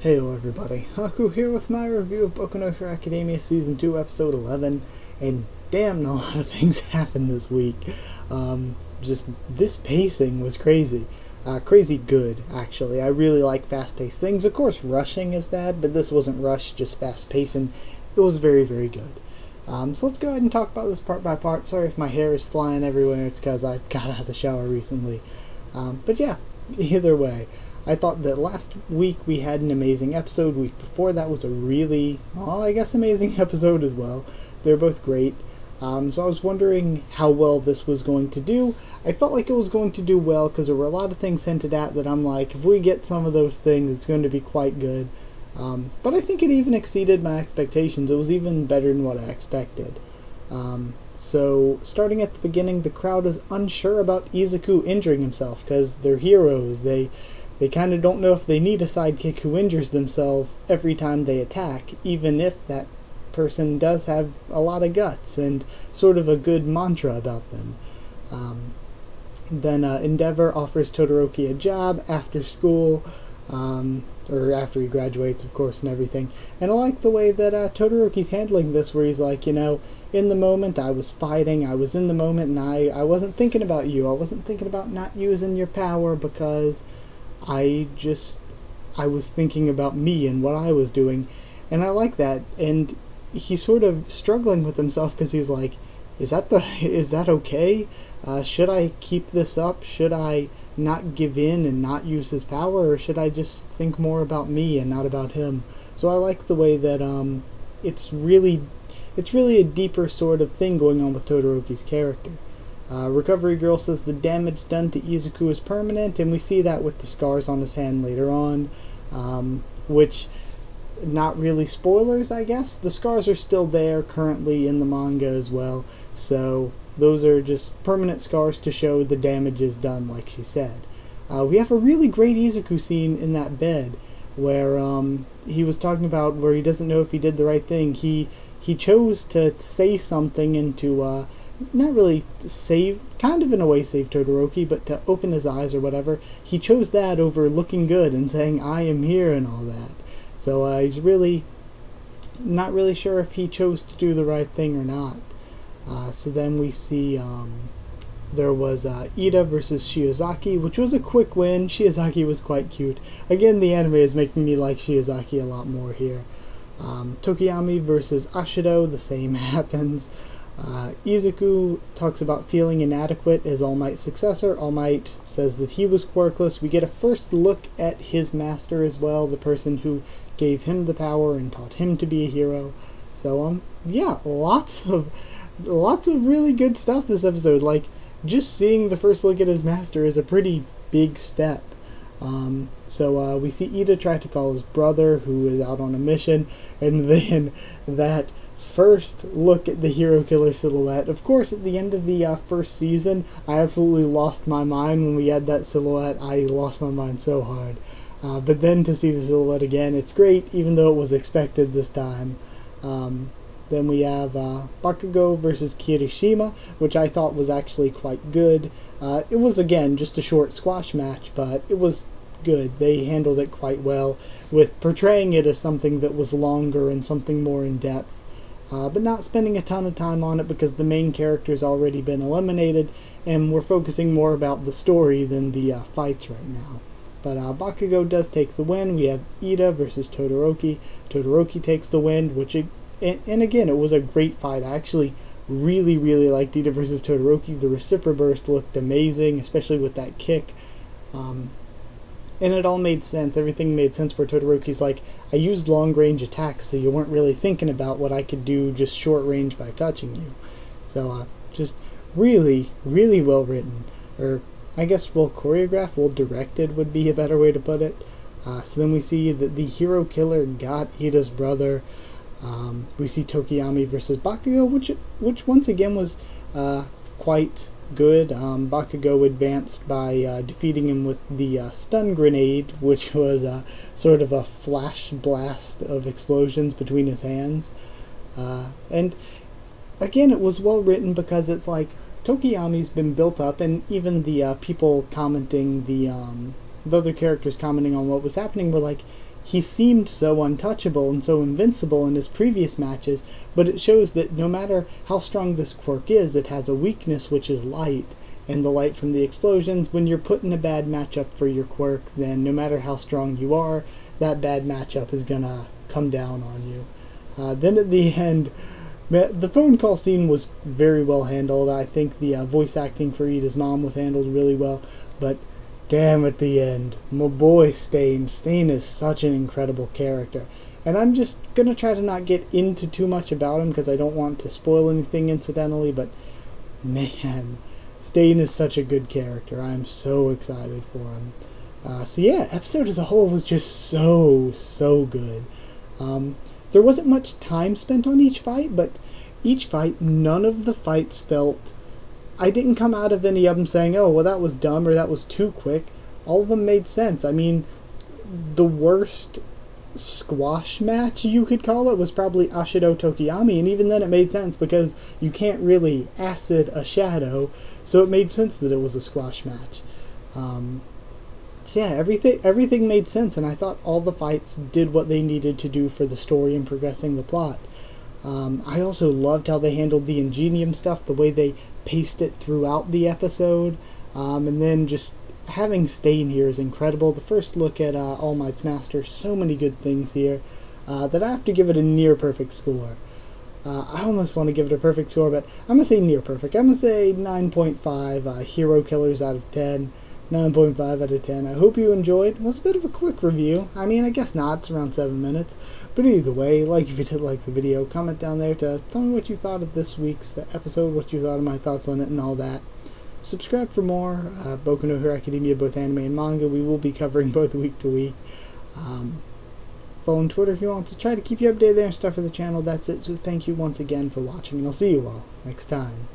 Heyo everybody, Haku here with my review of Boku no Hero Academia Season 2 Episode 11, and damn, a lot of things happened this week. Just this pacing was crazy. Crazy good, actually. I really like fast-paced things. Of course, rushing is bad, but this wasn't rushed, just fast-paced, and it was very, very good. So let's go ahead and talk about this part by part. Sorry if my hair is flying everywhere, it's because I got out of the shower recently. But yeah, either way. I thought that last week we had an amazing episode. Week before that was a really, well, I guess amazing episode as well. They're both great. So I was wondering how well this was going to do. I felt like it was going to do well because there were a lot of things hinted at that I'm like, if we get some of those things, it's going to be quite good. But I think it even exceeded my expectations. It was even better than what I expected. So starting at the beginning, the crowd is unsure about Izuku injuring himself because they're heroes. They kind of don't know if they need a sidekick who injures themselves every time they attack, even if that person does have a lot of guts and sort of a good mantra about them. Then Endeavor offers Todoroki a job after school, or after he graduates, of course, and everything. And I like the way that Todoroki's handling this, where he's like, in the moment I was fighting, I was in the moment, and I wasn't thinking about you. I wasn't thinking about not using your power because I was thinking about me and what I was doing, and I like that. And he's sort of struggling with himself because he's like, is that okay? Should I keep this up? Should I not give in and not use his power, or should I just think more about me and not about him? So I like the way that it's really a deeper sort of thing going on with Todoroki's character. Recovery Girl says the damage done to Izuku is permanent, and we see that with the scars on his hand later on, which, not really spoilers, I guess. The scars are still there currently in the manga as well, so those are just permanent scars to show the damage is done, like she said. We have a really great Izuku scene in that bed, where he was talking about where he doesn't know if he did the right thing. He chose to say something and to not really save, kind of in a way save Todoroki, but to open his eyes or whatever. He chose that over looking good and saying, I am here and all that. So he's really not really sure if he chose to do the right thing or not. So then we see there was Ida versus Shiozaki, which was a quick win. Shiozaki was quite cute. Again, the anime is making me like Shiozaki a lot more here. Tokiyami versus Ashido, the same happens. Izuku talks about feeling inadequate as All Might's successor. All Might says that he was quirkless. We get a first look at his master as well, the person who gave him the power and taught him to be a hero. So yeah, lots of really good stuff this episode. Like, just seeing the first look at his master is a pretty big step. So we see Ida try to call his brother, who is out on a mission, and then that first look at the hero killer silhouette. Of course, at the end of the first season, I absolutely lost my mind when we had that silhouette. I lost my mind so hard. But then to see the silhouette again, it's great, even though it was expected this time. Then we have Bakugo versus Kirishima, which I thought was actually quite good. It was, again, just a short squash match, but it was good. They handled it quite well, with portraying it as something that was longer and something more in-depth. But not spending a ton of time on it because the main character's already been eliminated, and we're focusing more about the story than the fights right now. But Bakugo does take the win. We have Ida versus Todoroki. Todoroki takes the win, which, and again, it was a great fight. I actually really, really liked Ida versus Todoroki. The reciproburst looked amazing, especially with that kick. And it all made sense. Everything made sense where Todoroki's like, I used long-range attacks, so you weren't really thinking about what I could do just short-range by touching you. So, just really, really well written. Or, I guess well choreographed, well directed would be a better way to put it. So then we see that the hero killer got Ida's brother. We see Tokiyami versus Bakugo, which once again was quite good. Bakugo advanced by defeating him with the stun grenade, which was sort of a flash blast of explosions between his hands. And again, it was well written because it's like Tokiyami's been built up, and even the people commenting, the other characters commenting on what was happening were like, he seemed so untouchable and so invincible in his previous matches, but it shows that no matter how strong this quirk is, it has a weakness, which is light. And the light from the explosions, when you're put in a bad matchup for your quirk, then no matter how strong you are, that bad matchup is gonna come down on you. Then at the end, the phone call scene was very well handled. I think the voice acting for Ida's mom was handled really well, but damn, at the end, my boy Stain. Stain is such an incredible character. And I'm just gonna try to not get into too much about him because I don't want to spoil anything incidentally, but man, Stain is such a good character. I'm so excited for him. So yeah, episode as a whole was just so good. There wasn't much time spent on each fight, but each fight, none of the fights felt... I didn't come out of any of them saying, oh, well, that was dumb or that was too quick. All of them made sense. I mean, the worst squash match, you could call it, was probably Ashido Tokiyami, and even then it made sense because you can't really acid a shadow, so it made sense that it was a squash match. So yeah, everything made sense, and I thought all the fights did what they needed to do for the story and progressing the plot. I also loved how they handled the Ingenium stuff, the way they paced it throughout the episode, and then just having Stain here is incredible. The first look at All Might's Master, so many good things here, that I have to give it a near perfect score. I almost want to give it a perfect score, but I'm going to say near perfect. I'm going to say 9.5 hero killers out of 10. 9.5 out of 10. I hope you enjoyed. It was a bit of a quick review. I mean, I guess not. It's around 7 minutes. But either way, like if you did like the video, comment down there to tell me what you thought of this week's episode, what you thought of my thoughts on it, and all that. Subscribe for more. Boku no Hero Academia, both anime and manga. We will be covering both week to week. Follow on Twitter if you want to try to keep you updated there and stuff for the channel. That's it. So thank you once again for watching, and I'll see you all next time.